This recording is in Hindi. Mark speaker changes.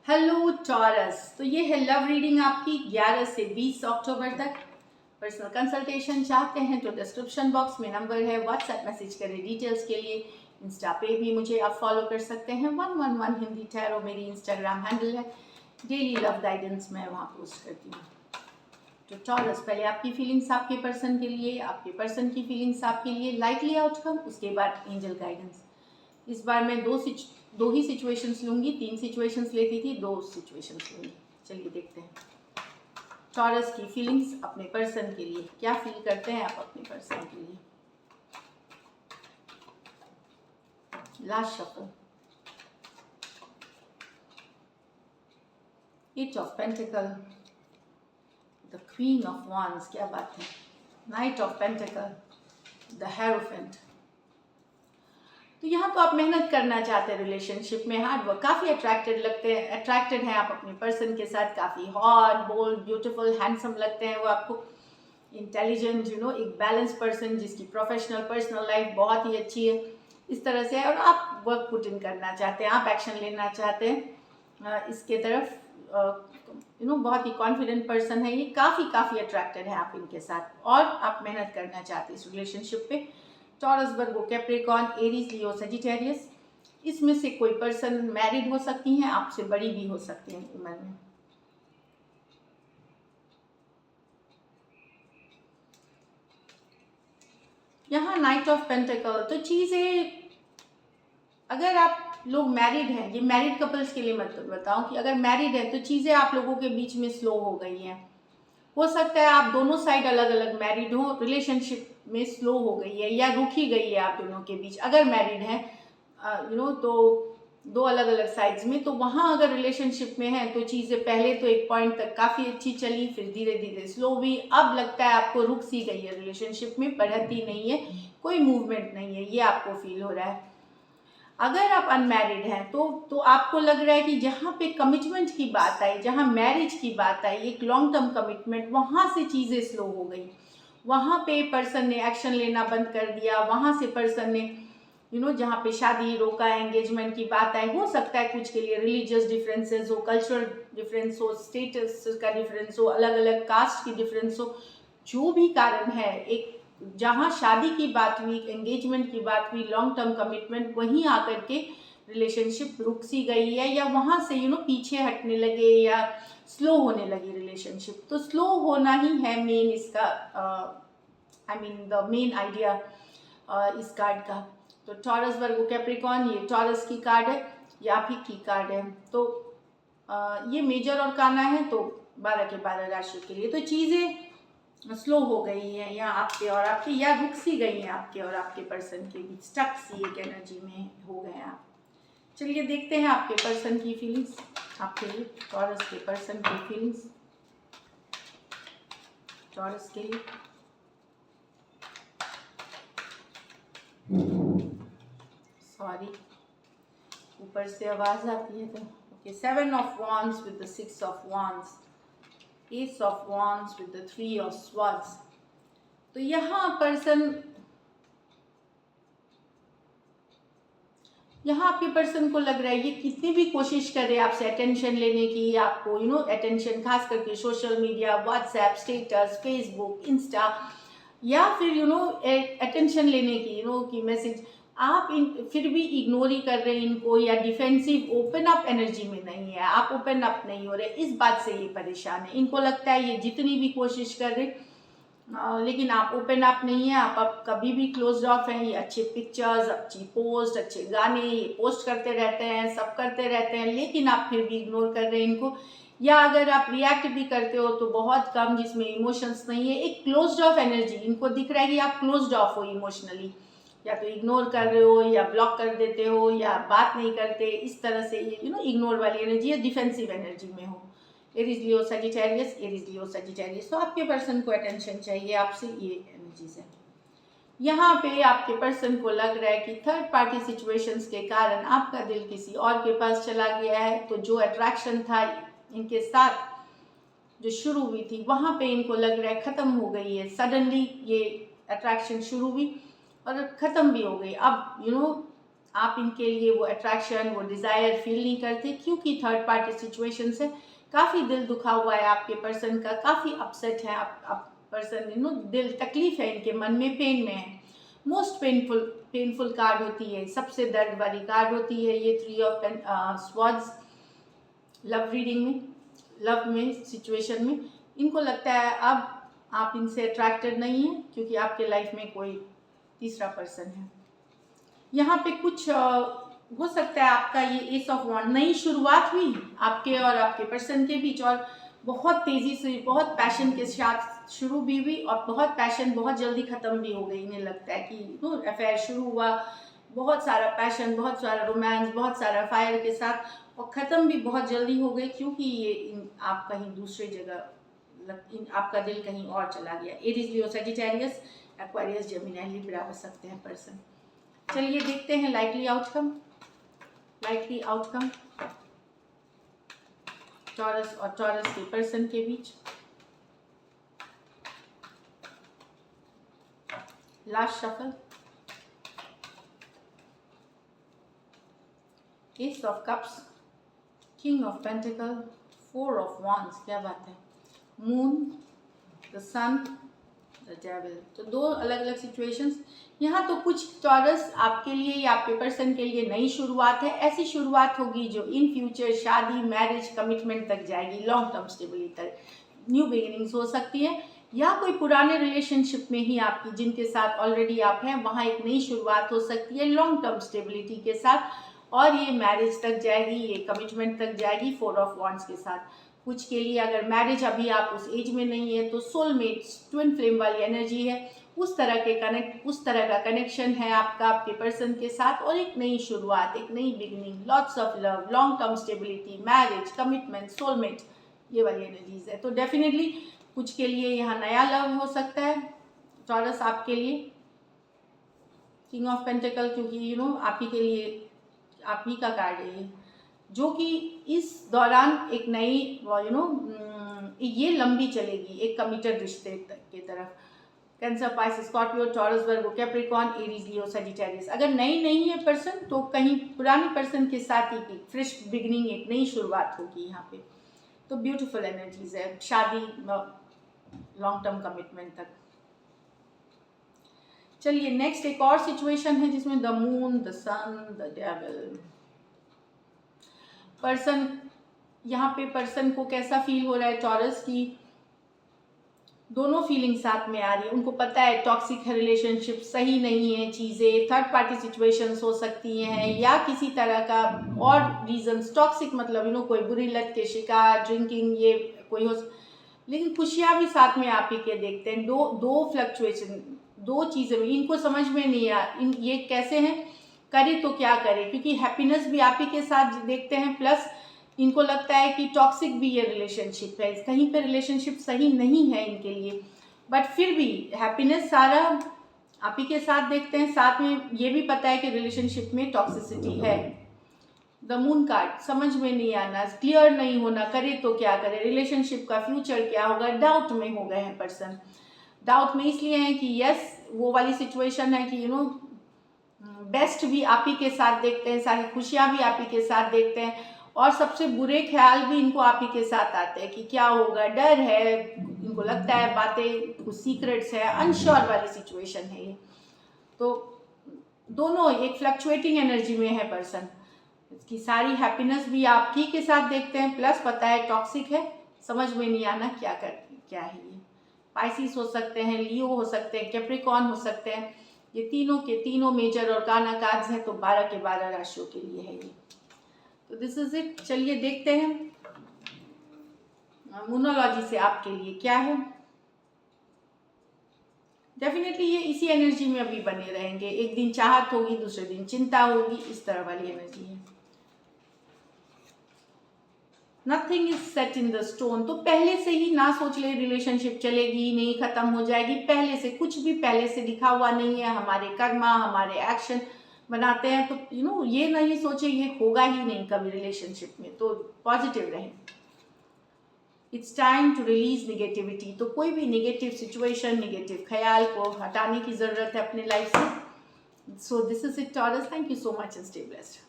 Speaker 1: Hello taurus. तो ये है लव रीडिंग आपकी 11 से 20 अक्टूबर तक। पर्सनल कंसल्टेशन चाहते हैं तो डिस्क्रिप्शन बॉक्स में नंबर है, व्हाट्सएप मैसेज करें डिटेल्स के लिए। इंस्टा पे भी मुझे आप फॉलो कर सकते हैं, 111 हिंदी टैरो मेरी इंस्टाग्राम हैंडल है। डेली लव गाइडेंस मैं वहाँ पोस्ट करती हूँ। तो टॉरस, पहले आपकी फीलिंग्स आपके पर्सन के लिए, आपके पर्सन की फीलिंग्स आपके लिए, लाइकली आउटकम, उसके बाद एंजल गाइडेंस। इस बार मैं दो ही सिचुएशंस लूंगी, 3 सिचुएशंस लेती थी, 2 सिचुएशंस लूंगी। चलिए देखते हैं टॉरस की फीलिंग्स अपने पर्सन के लिए, क्या फील करते हैं आप अपने पर्सन के लिए। Last shuffle, 8 of pentacle, the queen of wands, क्या बात है, night of pentacle, the hierophant. तो यहाँ तो आप मेहनत करना चाहते हैं रिलेशनशिप में, हार्ड वर्क, काफ़ी अट्रैक्टेड हैं आप अपने पर्सन के साथ, काफ़ी हॉट, बोल्ड, ब्यूटीफुल, हैंडसम लगते हैं वो आपको, इंटेलिजेंट, एक बैलेंस पर्सन जिसकी प्रोफेशनल पर्सनल लाइफ बहुत ही अच्छी है, इस तरह से है। और आप वर्क पुट इन करना चाहते हैं, आप एक्शन लेना चाहते हैं इसके तरफ, बहुत ही कॉन्फिडेंट पर्सन है ये, काफ़ी अट्रैक्टेड है आप इनके साथ, और आप मेहनत करना चाहते हैं इस रिलेशनशिप पे। टॉरस, वर्गो, कैप्रिकॉर्न, एरीज, लियो, सजिटेरियस, इसमें से कोई पर्सन मैरिड हो सकती हैं, आपसे बड़ी भी हो सकती हैं उम्र में। यहाँ नाइट ऑफ पेंटिकल, तो चीज़ें, अगर आप लोग मैरिड हैं, ये मैरिड कपल्स के लिए मतलब बताऊं कि अगर मैरिड है तो चीज़ें आप लोगों के बीच में स्लो हो गई हैं। हो सकता है आप दोनों साइड अलग अलग मैरिड हो, रिलेशनशिप में स्लो हो गई है या रुकी गई है आप दोनों के बीच, अगर मैरिड है तो दो अलग अलग साइड्स में, तो वहाँ अगर रिलेशनशिप में है तो चीज़ें पहले तो एक पॉइंट तक काफ़ी अच्छी चली, फिर धीरे धीरे स्लो हुई, अब लगता है आपको रुक सी गई है रिलेशनशिप में, बढ़ती नहीं है, कोई मूवमेंट नहीं है, ये आपको फील हो रहा है। अगर आप अनमैरिड हैं तो आपको लग रहा है कि जहाँ पे कमिटमेंट की बात आई, जहाँ मैरिज की बात आई, एक लॉन्ग टर्म कमिटमेंट, वहाँ से चीज़ें स्लो हो गई, वहाँ पे पर्सन ने एक्शन लेना बंद कर दिया, वहाँ से पर्सन ने जहाँ पे शादी रोका, एंगेजमेंट की बात आई, हो सकता है कुछ के लिए रिलीजियस डिफरेंसेस हो, कल्चरल डिफरेंस हो, स्टेटस का डिफरेंस हो, अलग अलग कास्ट की डिफरेंस हो, जो भी कारण है, एक जहाँ शादी की बात हुई, एंगेजमेंट की बात हुई, लॉन्ग टर्म कमिटमेंट, वहीं आकर के रिलेशनशिप रुक सी गई है, या वहाँ से पीछे हटने लगे या स्लो होने लगी रिलेशनशिप। तो स्लो होना ही है मेन इसका, द मेन आइडिया इस कार्ड का। तो टॉरस, वर्गो, कैप्रिकॉर्न, ये टॉरस की कार्ड है, ये आप ही की कार्ड है। तो ये मेजर और काना है, तो 12 के 12 राशि के लिए तो चीज़ें स्लो हो गई है या आपके और आपके, या रुक सी गई हैं आपके और आपके पर्सन के बीच, स्टक सी एक एनर्जी में हो गए आप। चलिए देखते हैं आपके पर्सन की फीलिंग्स आपके लिए, टॉरस के पर्सन की फीलिंग्स टॉरस के लिए। सॉरी, ऊपर से आवाज आती है तो okay. 7 of wands with the 6 of wands, Ace of wands with the 3 of swords। तो यहाँ आपके पर्सन को लग रहा है ये कितनी भी कोशिश करे आपसे अटेंशन लेने की, आपको अटेंशन, खास करके social media, WhatsApp status, Facebook, Insta, या फिर अटेंशन लेने की की मैसेज, आप फिर भी इग्नोर ही कर रहे हैं इनको, या डिफेंसिव, ओपन अप एनर्जी में नहीं है, आप ओपन अप नहीं हो रहे, इस बात से ये परेशान है। इनको लगता है ये जितनी भी कोशिश कर रहे लेकिन आप ओपन अप नहीं है, आप कभी भी क्लोज ऑफ हैं। ये अच्छे पिक्चर्स, अच्छी पोस्ट, अच्छे गाने ये पोस्ट करते रहते हैं, सब करते रहते हैं, लेकिन आप फिर भी इग्नोर कर रहे हैं इनको, या अगर आप रिएक्ट भी करते हो तो बहुत कम, जिसमें इमोशंस नहीं है, एक क्लोज्ड ऑफ एनर्जी। इनको दिख रहा है कि आप क्लोज्ड ऑफ हो इमोशनली, या तो इग्नोर कर रहे हो, या ब्लॉक कर देते हो, या बात नहीं करते, इस तरह से ये इग्नोर वाली एनर्जी या डिफेंसिव एनर्जी में हो। Aries, Leo, Sagittarius, Aries, Leo, Sagittarius. तो आपके पर्सन को अटेंशन चाहिए आपसे, ये एनर्जीज है। यहाँ पे आपके पर्सन को लग रहा है कि थर्ड पार्टी सिचुएशंस के कारण आपका दिल किसी और के पास चला गया है, तो जो अट्रैक्शन था इनके साथ जो शुरू हुई थी, वहाँ पे इनको लग रहा है खत्म हो गई है। सडनली ये अट्रैक्शन शुरू हुई और ख़त्म भी हो गई। अब आप इनके लिए वो अट्रैक्शन, वो डिज़ायर फील नहीं करते, क्योंकि थर्ड पार्टी सिचुएशन से काफ़ी दिल दुखा हुआ है आपके पर्सन का, काफ़ी अपसेट है आप पर्सन, दिल तकलीफ है, इनके मन में पेन में है। मोस्ट पेनफुल कार्ड होती है, सबसे दर्द वाली कार्ड होती है ये 3 ऑफ स्वॉर्ड्स। लव रीडिंग में, लव में सिचुएशन में इनको लगता है अब आप इनसे अट्रैक्टेड नहीं है, क्योंकि आपके लाइफ में कोई तीसरा पर्सन है। यहाँ पे कुछ हो सकता है आपका ये एस ऑफ वॉन्ड, नई शुरुआत हुई आपके और आपके पर्सन के बीच, और बहुत तेज़ी से, बहुत पैशन के साथ शुरू भी हुई, और बहुत पैशन बहुत जल्दी ख़त्म भी हो गई। इन्हें लगता है कि अफेयर शुरू हुआ, बहुत सारा पैशन, बहुत सारा रोमांस, बहुत सारा फायर के साथ, और ख़त्म भी बहुत जल्दी हो गई, क्योंकि ये आप कहीं दूसरी जगह, आपका दिल कहीं और चला गया। Aries, Leo, Sagittarius, Aquarius, Gemini, Libra हो सकते हैं पर्सन। चलिए देखते हैं likely outcome. Likely outcome Taurus और टॉरस के पर्सन के बीच। Last shuffle, ace of cups, king of pentacle, 4 of wands, क्या बात है, moon, the sun, the devil. तो दो अलग अलग सिचुएशंस। यहाँ तो कुछ टॉरस आपके लिए या आपके पर्सन के लिए नई शुरुआत है, ऐसी शुरुआत होगी जो इन फ्यूचर शादी, मैरिज, कमिटमेंट तक जाएगी, लॉन्ग टर्म स्टेबिलिटी तक। न्यू बिगिनिंग्स हो सकती है, या कोई पुराने रिलेशनशिप में ही आपकी, जिनके साथ ऑलरेडी आप हैं, वहाँ एक नई शुरुआत हो सकती है लॉन्ग टर्म स्टेबिलिटी के साथ, और ये मैरिज तक जाएगी, ये कमिटमेंट तक जाएगी 4 ऑफ वॉन्ड्स के साथ। कुछ के लिए अगर मैरिज अभी आप उस एज में नहीं है, तो सोलमेट्स, ट्विन फ्लेम वाली एनर्जी है, उस तरह का कनेक्शन है आपका आपके पर्सन के साथ, और एक नई शुरुआत, एक नई beginning, lots of love, long term stability, marriage, commitment, soulmate, ये वाली एनर्जीज है। तो डेफिनेटली कुछ के लिए यहाँ नया लव हो सकता है टॉरस आपके लिए। किंग ऑफ पेंटिकल, क्योंकि आप ही के लिए, आप ही का कार्ड है ये, जो कि इस दौरान एक नई ये लंबी चलेगी, एक कमिटेड रिश्ते की तरफ। कैंसर, पाइसेस, स्कॉर्पियो, टॉरस, वर्गो, कैप्रिकॉर्न, एरीज, लियो, सजिटेरियस। अगर नई नहीं है पर्सन, तो कहीं पुराने पर्सन के साथ ही फ्रेश बिगिनिंग, एक नई शुरुआत होगी यहाँ पे। तो ब्यूटीफुल एनर्जीज है, शादी, लॉन्ग टर्म कमिटमेंट तक। चलिए नेक्स्ट एक और सिचुएशन है जिसमें the moon, the sun, the devil. Person, यहाँ पे पर्सन को कैसा फील हो रहा है टॉरस की, दोनों फीलिंग साथ में आ रही है। उनको पता है टॉक्सिक रिलेशनशिप सही नहीं है, चीज़ें थर्ड पार्टी सिचुएशंस हो सकती हैं, या किसी तरह का और रीजंस। टॉक्सिक मतलब कोई बुरी लत के शिकार, ड्रिंकिंग, ये कोई हो, लेकिन खुशियाँ भी साथ में आप ही के देखते हैं। दो फ्लक्चुएशन, दो चीज़ें इनको समझ में नहीं आ, ये कैसे हैं, करे तो क्या करे, क्योंकि हैप्पीनेस भी आप ही के साथ देखते हैं, प्लस इनको लगता है कि टॉक्सिक भी ये रिलेशनशिप है, कहीं पे रिलेशनशिप सही नहीं है इनके लिए, बट फिर भी हैप्पीनेस सारा आप ही के साथ देखते हैं। साथ में ये भी पता है कि रिलेशनशिप में टॉक्सिसिटी है। द मून कार्ड, समझ में नहीं आना, क्लियर नहीं होना, करे तो क्या करे, रिलेशनशिप का फ्यूचर क्या होगा, डाउट में हो गए हैं पर्सन। डाउट में इसलिए है कि यस, वो वाली सिचुएशन है कि बेस्ट भी आप ही के साथ देखते हैं, सारी खुशियाँ भी आप ही के साथ देखते हैं, और सबसे बुरे ख्याल भी इनको आप ही के साथ आते हैं कि क्या होगा, डर है, इनको लगता है बातें कुछ सीक्रेट्स है, अनश्योर वाली सिचुएशन है ये। तो दोनों एक फ्लक्चुएटिंग एनर्जी में है पर्सन, इसकी सारी हैप्पीनेस भी आप ही के साथ देखते हैं, प्लस पता है टॉक्सिक है, समझ में नहीं आना क्या है ये। पाइसिस हो सकते हैं, लियो हो सकते हैं, कैप्रिकॉर्न हो सकते हैं, ये तीनों के तीनों मेजर और काना कार्ड्स हैं, तो 12 के 12 राशियों के लिए है ये। तो दिस इज इट। चलिए देखते हैं मोनोलॉजी से आपके लिए क्या है। डेफिनेटली ये इसी एनर्जी में अभी बने रहेंगे, एक दिन चाहत होगी, दूसरे दिन चिंता होगी, इस तरह वाली एनर्जी है। Nothing is set in the stone, तो पहले से ही ना सोच ले रिलेशनशिप चलेगी नहीं, खत्म हो जाएगी, पहले से कुछ भी पहले से लिखा हुआ नहीं है। हमारे कर्मा, हमारे एक्शन बनाते हैं, तो ये नहीं सोचे ये होगा ही नहीं कभी रिलेशनशिप में, तो पॉजिटिव रहें। It's time to release negativity, तो कोई भी निगेटिव सिचुएशन, निगेटिव ख्याल को हटाने की ज़रूरत है अपने लाइफ से। So this is it, Taurus. Thank you so much and stay blessed.